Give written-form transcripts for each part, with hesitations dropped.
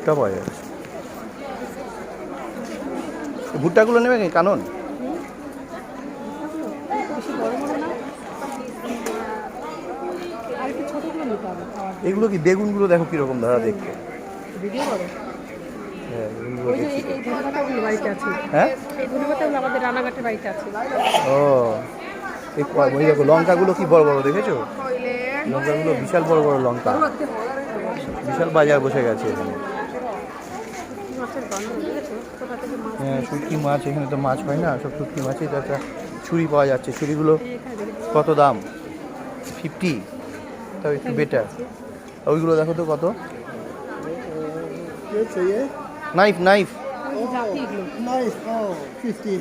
ভুট্টা পাওয়া যাচ্ছে। ভুট্টাগুলো নেবে কি কানন? এগুলো কি বেগুনগুলো দেখো কিরকম ধরা দেখতে। হ্যাঁ ও ওই দেখো লঙ্কাগুলো কি বড় বড় দেখেছো? লঙ্কাগুলো বিশাল বড় বড় লঙ্কা, বিশাল বাজার বসে গেছে এখানে। হ্যাঁ শুটকি মাছ, এখানে তো মাছ হয় না, সব শুটকি মাছই। একটা ছুরি পাওয়া যাচ্ছে, ছুরিগুলো কত দাম? 50, তাও একটু বেটার। ওইগুলো দেখো তো কত। Knife knife 50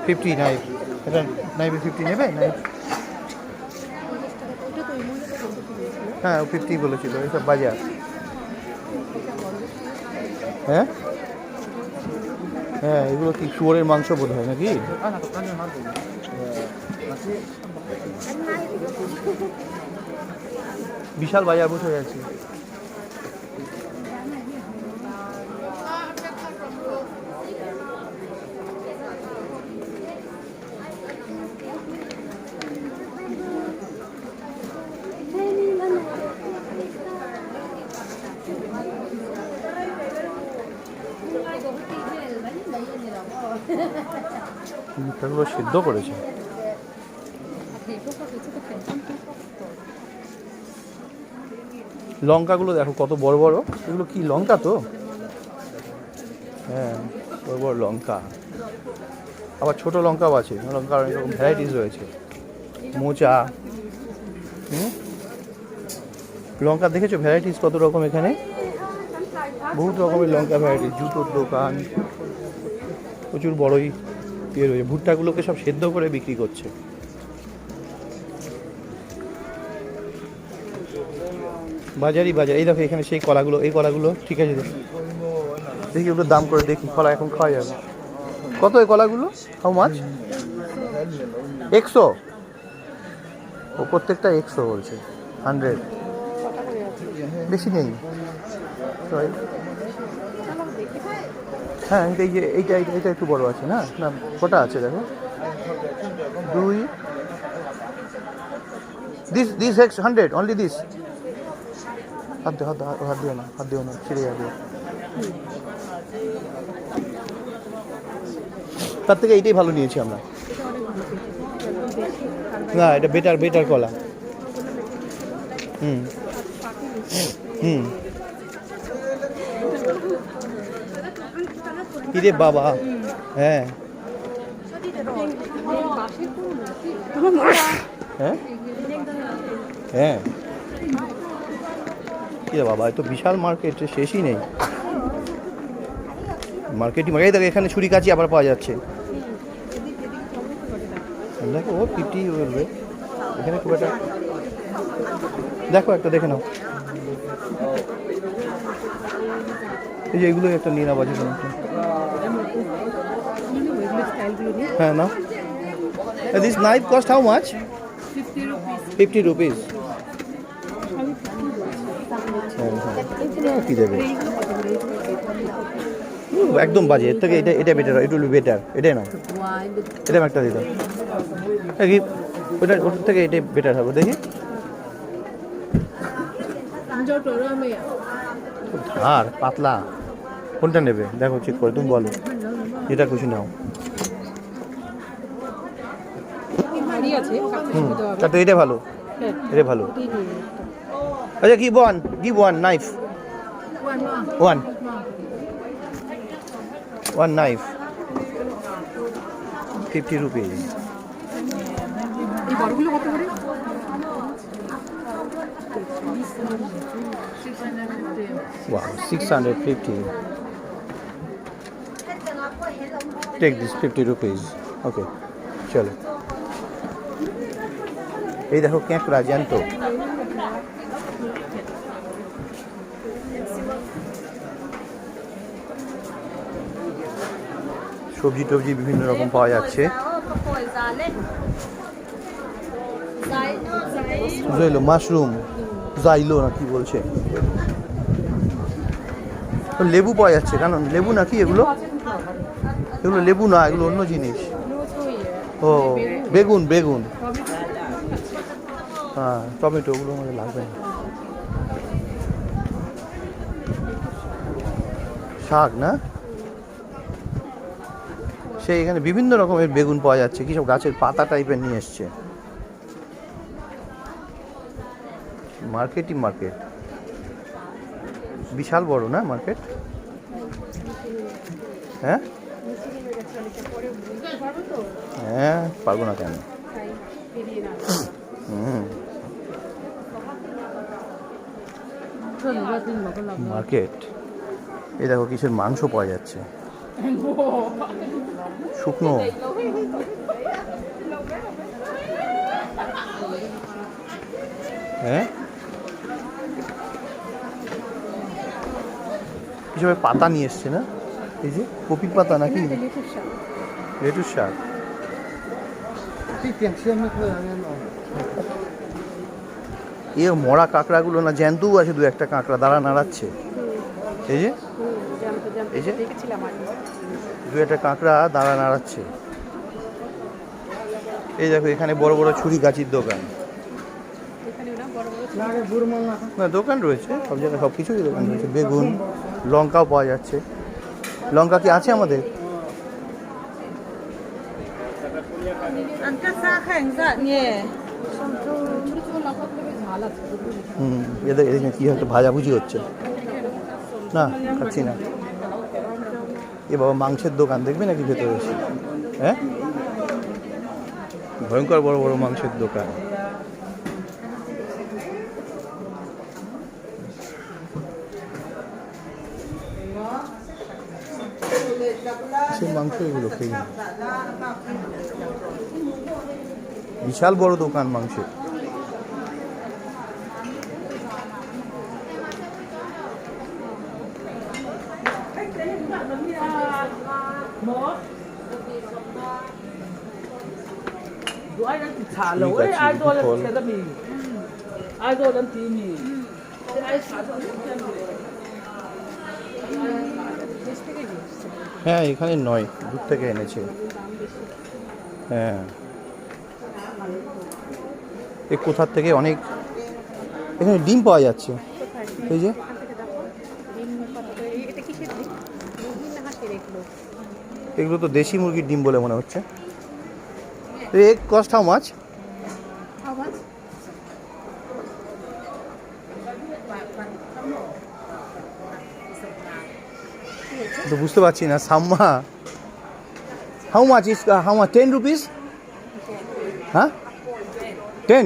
50 knife. এটা নাইফে 50 নেবে নাইফ? হ্যাঁ 50 বলেছিল, এইসব বাজার। হ্যাঁ হ্যাঁ এগুলো কি শুয়োরের মাংস বোধ হয় নাকি? বিশাল বাজার বসে গেছে। মুখগুলো সিদ্ধ করেছে। লঙ্কাগুলো দেখো কত বড় বড়, এগুলো কি লঙ্কা তো? হ্যাঁ বড় বড় লঙ্কা, আবার ছোট লঙ্কাও আছে। লঙ্কার অনেক রকম ভ্যারাইটিস রয়েছে। মোচা, লঙ্কা দেখেছো ভ্যারাইটিস কত রকম এখানে? বহুত রকমের লঙ্কা ভ্যারাইটিস। জুতোর দোকান, প্রচুর বড়ই ইয়ে রয়েছে। ভুট্টাগুলোকে সব সেদ্ধ করে বিক্রি করছে। বাজারই বাজার। এই দেখো এখানে সেই কলাগুলো, এই কলাগুলো ঠিক আছে দেখি ওগুলোর দাম করে দেখি। কলা এখন খাওয়া যাবে। কত এই কলাগুলো? How much? 100? ও প্রত্যেকটা 100 বলছে। 100, বেশি নেই। হ্যাঁ এই যে এইটা এইটা এটা একটু বড় আছে না? না কটা আছে দেখো? 2 দিস 100 অনলি দিস। হাত দিও না, হাত দিও না, ছিঁড়ে যাবে। তার থেকে এইটাই ভালো নিয়েছি আমরা। না এটা বেটার বেটার কলা। হুম হুম কিরে বাবা। হ্যাঁ হ্যাঁ হ্যাঁ কিরে বাবা, এত বিশাল মার্কেট, শেষই নেই। মার্কেটই মার্কেট দেখো, এখানে ছুরি কাচি আবার পাওয়া যাচ্ছে। দেখো ও 50 বলবে এখানে, খুব একটা দেখো একটা দেখে নাও। এই যে এগুলো একটা নিয়ে নাও বাজে। হ্যাঁ না, this knife cost how much? 50 rupees. কি দেবে একদম বাজে। এর থেকে এটা এটা better, it will be better. এটাই নাও, এটা একটা দিত কি ওটা, ওটার থেকে এটাই বেটার হবে। দেখি আর পাতলা কোনটা নেবে দেখো, চেক করে তুমি বলো যেটা খুশি নাও। তো এটা ভালো, এটা ভালো। আচ্ছা give one knife, one knife 50 rupees. Wow, 650. Take this 50 rupees. Okay, চলো। এই দেখো ক্যাঁকড়া জ্যান্ত। সবজি টবজি বিভিন্ন রকম পাওয়া যাচ্ছে। মাশরুম যাইলো না কি বলছে। তো লেবু পাওয়া যাচ্ছে, কেন লেবু নাকি এগুলো? এগুলো লেবু না, এগুলো অন্য জিনিস। ও বেগুন, বেগুন, হ্যাঁ টমেটো, ওগুলো আমাদের লাগবে না। শাক না, সেই এখানে বিভিন্ন রকমের বেগুন পাওয়া যাচ্ছে, কি সব গাছের পাতা টাইপের নিয়ে এসছে। মার্কেটই মার্কেট, বিশাল বড় না মার্কেট? হ্যাঁ হ্যাঁ, পারবো না কেন। মার্কেট, এই দেখো কিসের মাংস পাওয়া যাচ্ছে, শুকনো। হ্যাঁ, কিসবের পাতা নিয়ে এসছে না, এই যে কপির পাতা নাকি লেটুস শাক। এ মরা কাঁকড়াগুলো না, জ্যান্তও আছে, দু একটা কাঁকড়া দাঁড়া নাড়াচ্ছে। এই যে এই যে দু একটা কাঁকড়া দাঁড়া নাড়াচ্ছে। এই দেখো এখানে বড় বড় ছুরি কাঁচির দোকান, না দোকান রয়েছে সব জায়গায়, সব কিছুই দোকান রয়েছে। বেগুন, লঙ্কাও পাওয়া যাচ্ছে। লঙ্কা কি আছে আমাদের? এদের এদিকে কি হচ্ছে, ভাজাভুজি হচ্ছে না, খাচ্ছি না। এ বাবা মাংসের দোকান দেখবে নাকি ভেতরে এসে? হ্যাঁ, ভয়ঙ্কর বড় বড় মাংসের দোকান। সে মাংস এগুলো খেয়ে, বিশাল বড় দোকান মাংসের। হ্যাঁ এখানে নয়, দূর থেকে এনেছে। হ্যাঁ, এ কোথার থেকে অনেক, এখানে ডিম পাওয়া যাচ্ছে। এই যে এগুলো তো দেশি মুরগির ডিম বলে মনে হচ্ছে। Egg cost how much? তো বুঝতে পারছি না। Samaa, how much is, how much? 10 rupees? হ্যাঁ 10?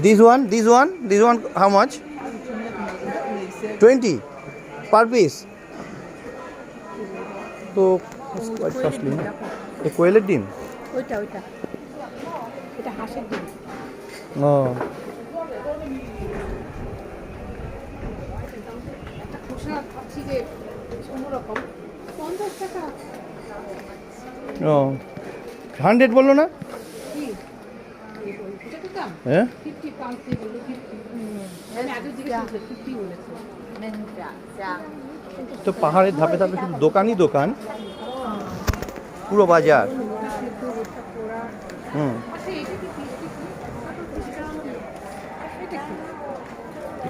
This one how much? 20 per piece? তো quite costly না। এ কোয়েলের ডিম? ওইটা এটা হাঁসের ডিম। ও খোসা খাচ্ছি যে অন্যরকম, 50 টাকা। ও 100 বললো না? কি এটা তো দাম? হ্যাঁ 50 পাউন্ড দিয়ে বললো 50। আমি আগে জিজ্ঞেস করছি 50 বলেছে। তো পাহাড়ের ধাপে ধাপে শুধু দোকানই দোকান, পুরো বাজার।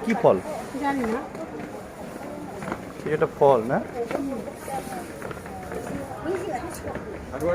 কি ফল জানি না, এটা ফল না?